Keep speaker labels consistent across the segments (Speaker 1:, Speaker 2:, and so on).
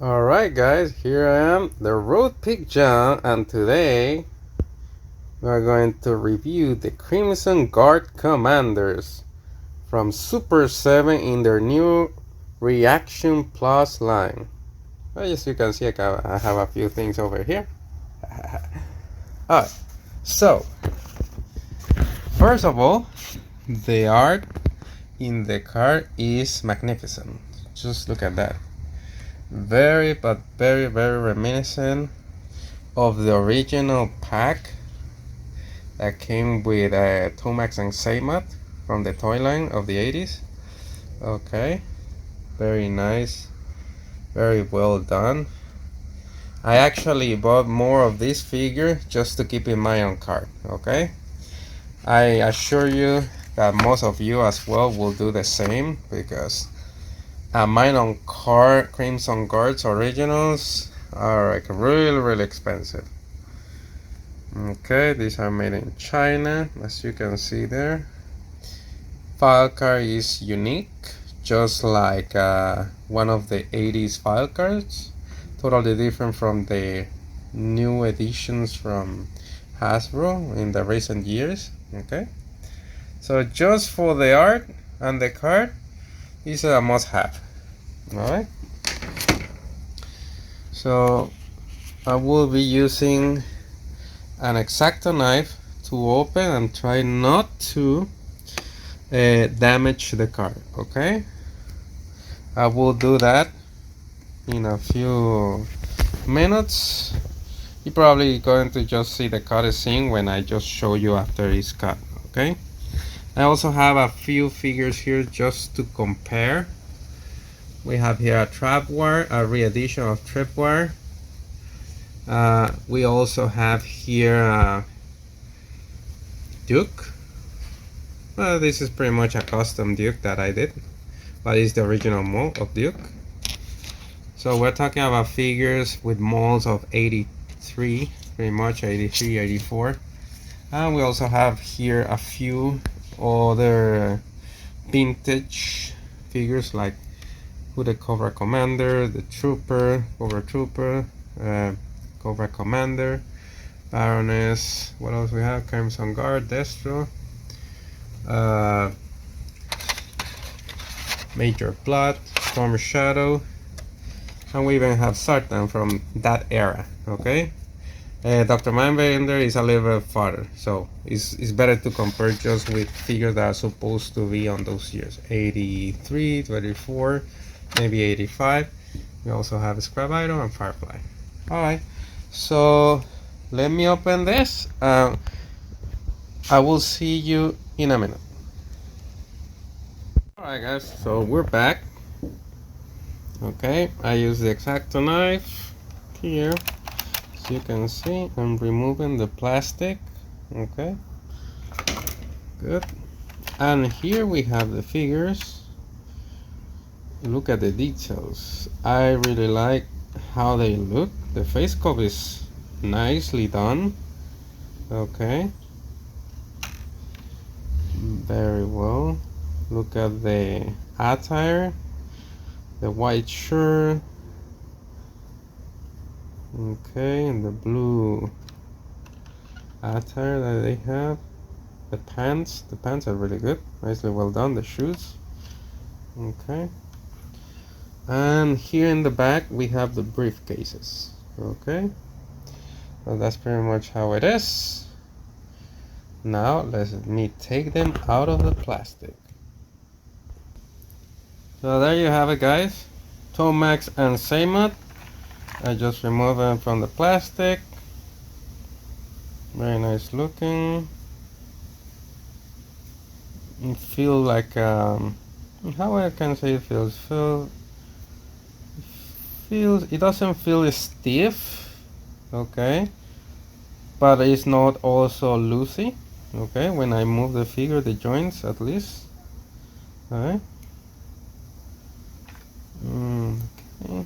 Speaker 1: Alright guys, here I am, the Road Pig John, and today we are going to review the Crimson Guard Commanders from Super 7 in their new Reaction Plus line. Well, as you can see, I have a few things over here. Alright, so first of all, the art in the card is magnificent. Just look at that. Very reminiscent of the original pack that came with Tomax and Xamot from the toy line of the 80s. Okay, very nice, very well done. I actually bought more of this figure just to keep in my own card. Okay, I assure you that most of you as well will do the same, because mine on card Crimson Guards originals are like really expensive. Okay, these are made in China, as you can see there. File card is unique, just like one of the 80s file cards. Totally different from the new editions from Hasbro in the recent years. Okay, so just for the art and the card, is a must-have. Alright, so I will be using an X-Acto knife to open and try not to damage the card. Okay, I will do that in a few minutes. You're probably going to just see the cut scene when I just show you after it's cut. Okay, I also have a few figures here just to compare. We have here a Trapwire, a re-edition of Trapwire. We also have here Duke. Well, this is pretty much a custom Duke that I did, but it's the original mold of Duke. So we're talking about figures with molds of 83, pretty much 83, 84. And we also have here a few other vintage figures, like the Cobra Commander, the Trooper, Cobra Trooper, Cobra Commander, Baroness. What else we have? Crimson Guard, Destro, Major Blood, Storm Shadow, and we even have Sartan from that era. Okay, Dr. Mindbender is a little bit farther, so it's better to compare just with figures that are supposed to be on those years: 83, 24, maybe 85. We also have Scrap Iron and Firefly. Alright, so let me open this. I will see you in a minute. Alright guys, so we're back. Okay, I use the X-Acto knife here. As you can see, I'm removing the plastic. Okay, good. And here we have the figures. Look at the details. I really like how they look. The face sculpt is nicely done. Okay, very well. Look at the attire, the white shirt, okay, and the blue attire that they have. The pants are really good, nicely well done. The shoes, okay. And here in the back we have the briefcases. Okay, well, that's pretty much how it is. Now let me take them out of the plastic. So there you have it guys, Tomax and Xamot. I just removed them from the plastic. Very nice looking. It feels like how I can say it feels. It doesn't feel stiff, okay, but it's not also loosey. Okay, when I move the figure, the joints at least. Alright. Okay.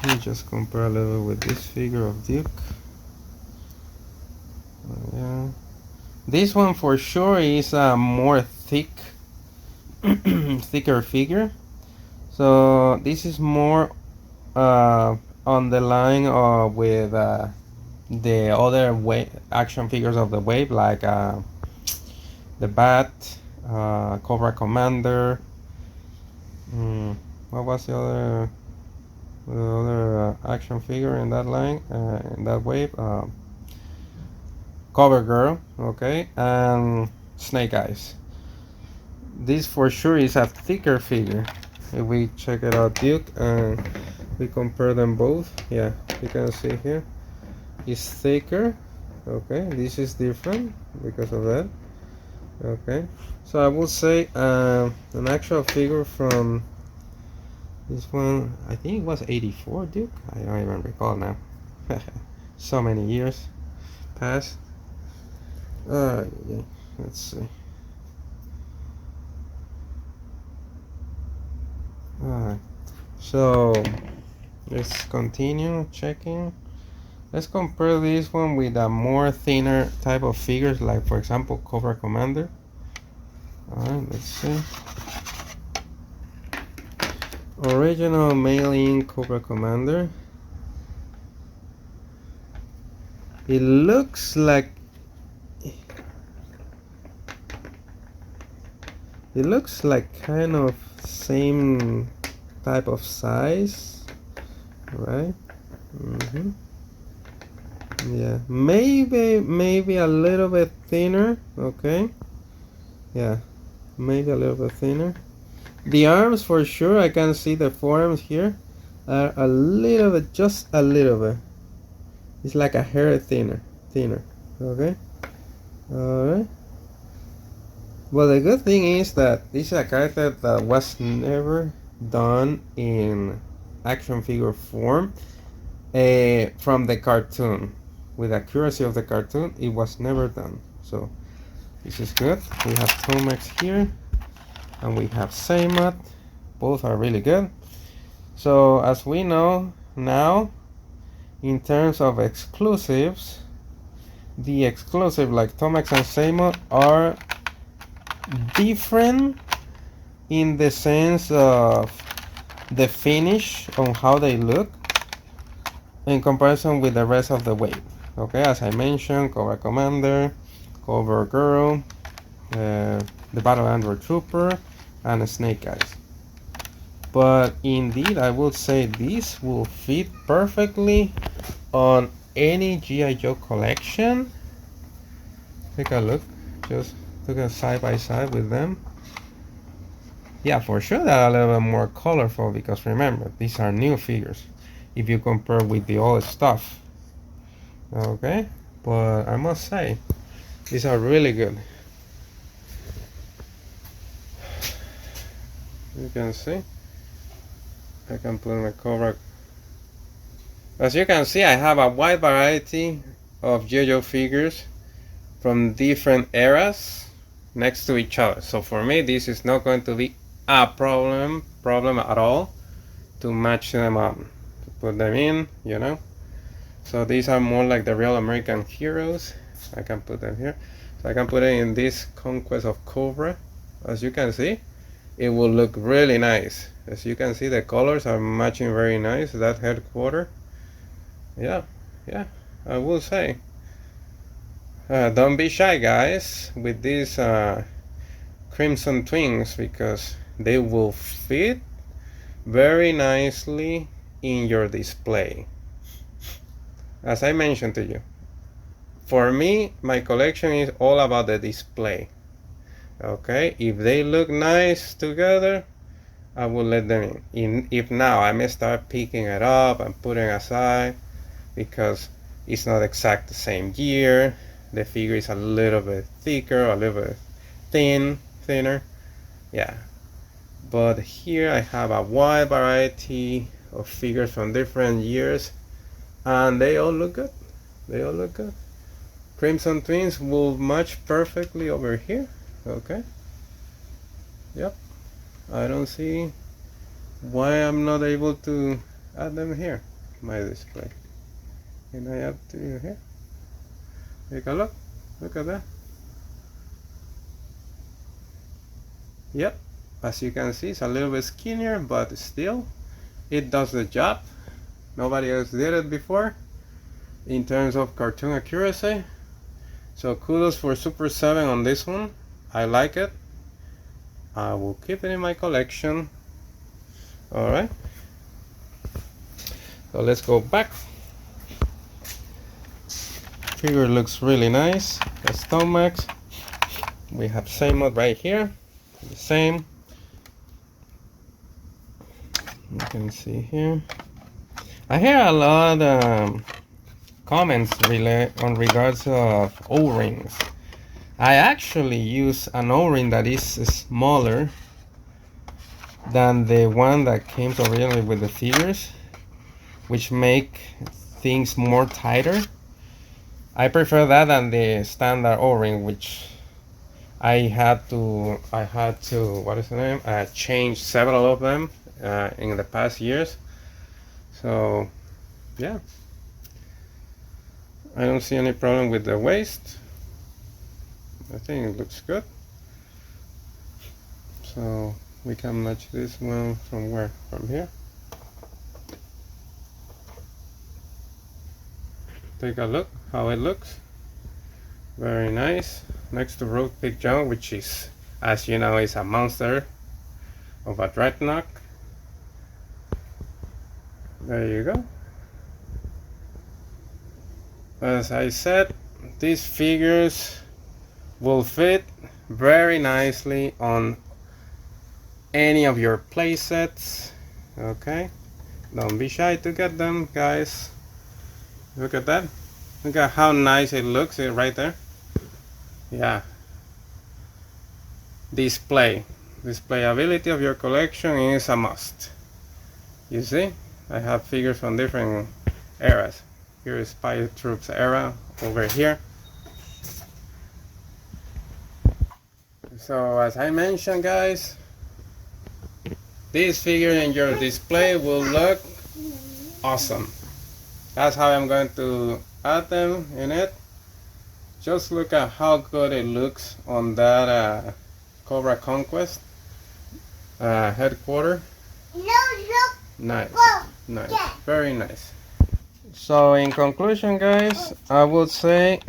Speaker 1: Let me just compare a little with this figure of Duke. Yeah, this one for sure is more thick thicker figure. So this is more on the line with the other action figures of the wave, like the Bat, Cobra Commander. What was the other action figure in that line, in that wave? Cover Girl, okay, and Snake Eyes. This for sure is a thicker figure. If we check it out, Duke, and we compare them both, yeah, you can see here it's thicker. Okay, this is different because of that. Okay, so I will say an actual figure from this one, I think it was 84, Duke. I don't even recall now. So many years passed. Yeah, let's see. Alright, so let's continue checking. Let's compare this one with a more thinner type of figures, like for example Cobra Commander. Alright, let's see. Original mail-in Cobra Commander. It looks like kind of same type of size, right? Yeah, maybe a little bit thinner. Okay, yeah, maybe a little bit thinner. The arms, for sure, I can see the forearms here are a little bit, just a little bit. It's like a hair thinner. Okay, all right. Well, the good thing is that this is a character that was never done in action figure form from the cartoon. With accuracy of the cartoon, it was never done. So this is good. We have Tomax here, and we have Xamot. Both are really good. So as we know now, in terms of exclusives, the exclusive like Tomax and Xamot are different in the sense of the finish on how they look in comparison with the rest of the wave. Okay, as I mentioned, Cobra Commander, Cover Girl, the Battle Android Trooper, and Snake Eyes. But indeed, I would say this will fit perfectly on any G.I. Joe collection. Take a look, just look at side by side with them. Yeah, for sure they're a little bit more colorful because remember, these are new figures if you compare with the old stuff. Okay, but I must say, these are really good. You can see, I can put my cover. As you can see, I have a wide variety of G.I. Joe figures from different eras next to each other. So for me, this is not going to be a problem at all to match them up, to put them in, you know. So these are more like the real American heroes. I can put them here. So I can put it in this Conquest of Cobra. As you can see, it will look really nice. As you can see, the colors are matching very nice. That headquarter. Yeah, I will say. Don't be shy, guys, with these Crimson Twins, because they will fit very nicely in your display. As I mentioned to you, for me, my collection is all about the display. Okay, if they look nice together, I will let them in. If now I may start picking it up and putting aside because it's not exact the same year, the figure is a little bit thicker, a little bit thinner, yeah. But here I have a wide variety of figures from different years, and they all look good. Crimson Twins will match perfectly over here. Okay, yep, I don't see why I'm not able to add them here, my display. Can I add to you here? Take a look at that. Yep, As you can see, it's a little bit skinnier, but still it does the job. Nobody else did it before in terms of cartoon accuracy. So kudos for Super 7 on this one. I like it. I will keep it in my collection. Alright, so let's go back. Figure looks really nice. That's Tomax. We have Xamot right here. The same. You can see here. I hear a lot comments on regards of O-rings. I actually use an O-ring that is smaller than the one that came originally with the figures, which make things more tighter. I prefer that than the standard O-ring, which I had to what is the name? Change several of them in the past years. So yeah, I don't see any problem with the waist. I think it looks good. So we can match this one from where? From here. Take a look how it looks. Very nice. Next to Road Pig John, which is, as you know, is a monster of a dreadnought. There you go. As I said, these figures will fit very nicely on any of your play sets. Okay, don't be shy to get them, guys. Look at that. Look at how nice it looks right there. Yeah. Displayability of your collection is a must. You see, I have figures from different eras. Here is Spy Troops era over here. So as I mentioned, guys, this figure in your display will look awesome. That's how I'm going to add them in it. Just look at how good it looks on that Cobra Conquest headquarters. Nice, nice, very nice. So in conclusion, guys, I would say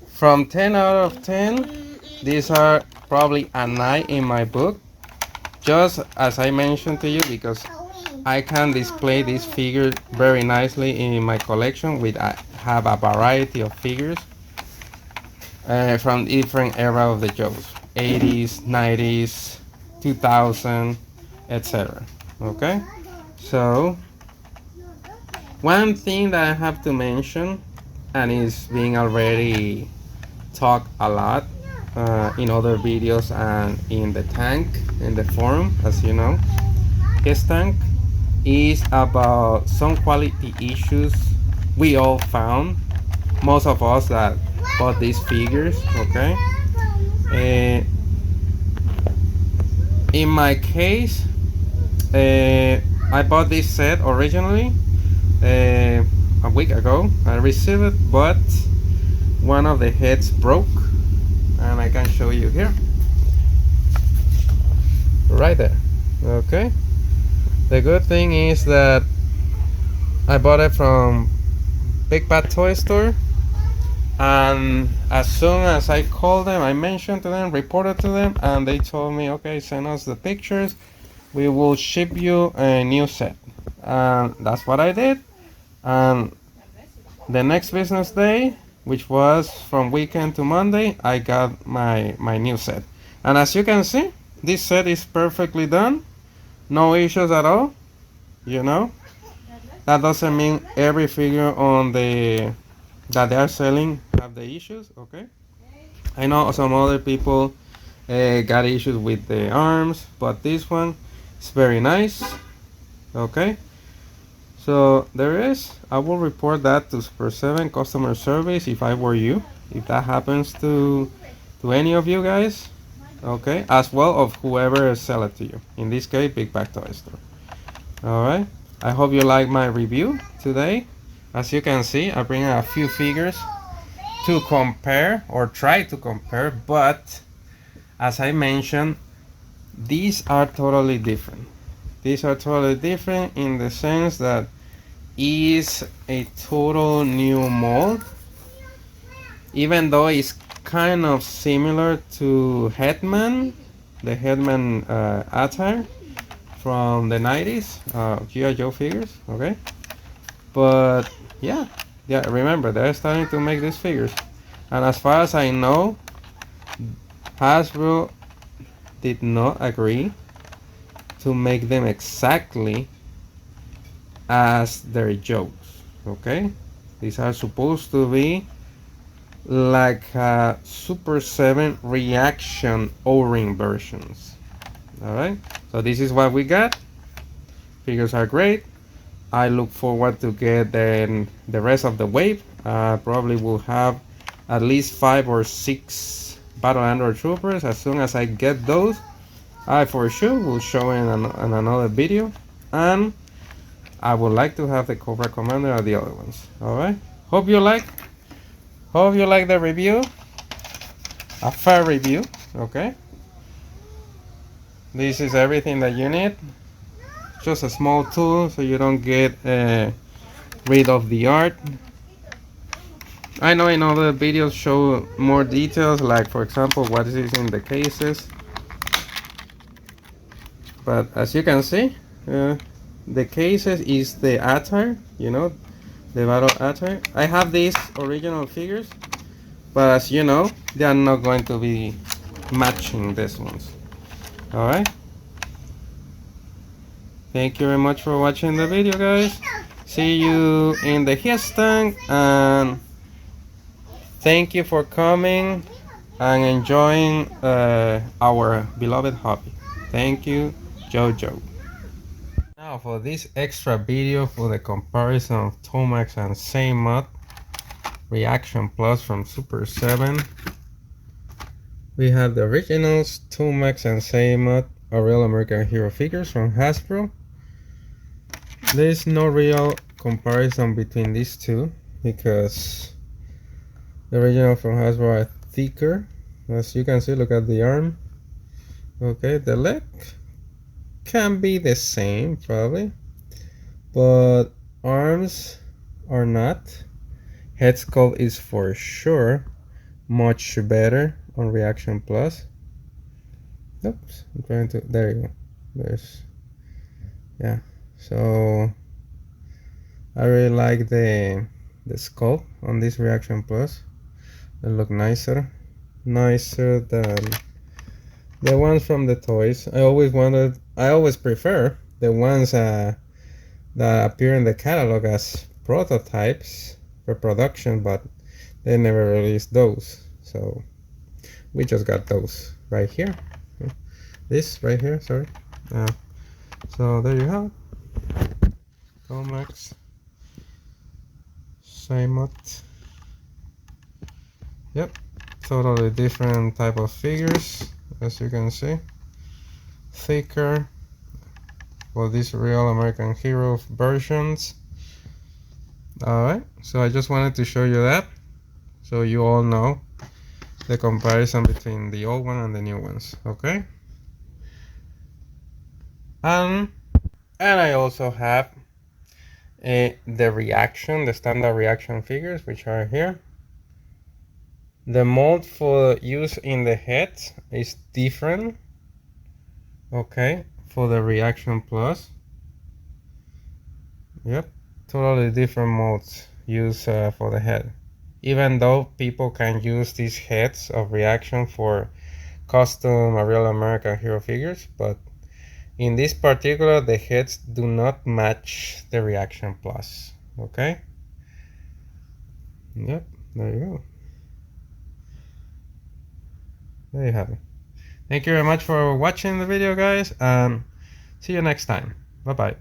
Speaker 1: from 10 out of 10, these are probably a 9 in my book. Just as I mentioned to you, because I can display this figure very nicely in my collection. I have a variety of figures from different era of the Joes, 80s, 90s, 2000, etc. Okay, so one thing that I have to mention, and is being already talked a lot in other videos and in the forum, as you know, his tank is about some quality issues we all found, most of us that bought these figures. Okay, in my case, I bought this set originally a week ago. I received it, but one of the heads broke, and I can show you here, right there. Okay, the good thing is that I bought it from Big Bad Toy Store, and as soon as I called them, I mentioned to them, reported to them, and they told me, okay, send us the pictures, we will ship you a new set. And that's what I did. And the next business day, which was from weekend to Monday, I got my new set. And as you can see, this set is perfectly done, no issues at all. You know, that doesn't mean every figure on that they are selling have the issues. Okay, I know some other people got issues with the arms, but this one is very nice. Okay, so I will report that to Super 7 customer service if I were you, if that happens to any of you guys. Okay, as well of whoever sell it to you, in this case Big Bad Toy Store. Alright, I hope you like my review today. As you can see, I bring a few figures to compare, or try to compare, but as I mentioned, these are totally different. These are totally different in the sense that is a total new mold, even though it's kind of similar to Hetman, the Hetman attire from the 90s, G.I. Joe figures, okay? But yeah, remember, they're starting to make these figures. And as far as I know, Hasbro did not agree to make them exactly as their jokes, okay? These are supposed to be like Super 7 reaction O-ring versions. Alright, so this is what we got. Figures are great. I look forward to get the rest of the wave. Probably will have at least 5 or 6 Battle Android Troopers. As soon as I get those, I for sure will show in another video. And I would like to have the Cobra Commander and the other ones. Alright, hope you like the review. A fair review, okay? This is everything that you need. Just a small tool so you don't get rid of the art. I know in other videos show more details, like for example what is in the cases. But as you can see, the cases is the attire, you know, the battle attire. I have these original figures, but as you know, they are not going to be matching these ones. Alright? Thank you very much for watching the video, guys. See you in the stand, and thank you for coming and enjoying our beloved hobby. Thank you, Jojo. Now for this extra video for the comparison of Tomax and Xamot Reaction Plus from Super 7. We have the originals Tomax and Xamot, a real American hero figures from Hasbro. There is no real comparison between these two because the original from Hasbro are thicker. As you can see, look at the arm. Okay, the leg can be the same probably, but arms are not. Head sculpt is for sure much better on Reaction Plus. Oops, I'm trying to, there you go. Yeah, so I really like the sculpt on this Reaction Plus. They look nicer than the ones from the toys. I always prefer the ones that appear in the catalog as prototypes for production, but they never released those. So we just got those right here. This right here, sorry. So there you have it. Tomax, Xamot. Yep, totally different type of figures, as you can see. Thicker for these real American hero versions. Alright, so I just wanted to show you that so you all know the comparison between the old one and the new ones, okay? And I also have the standard reaction figures, which are here. The mold for use in the head is different, okay, for the Reaction Plus. Yep, totally different molds used for the head. Even though people can use these heads of Reaction for custom real American hero figures, but in this particular, the heads do not match the Reaction Plus, okay? Yep, there you go. There you have it. Thank you very much for watching the video, guys, and see you next time. Bye bye.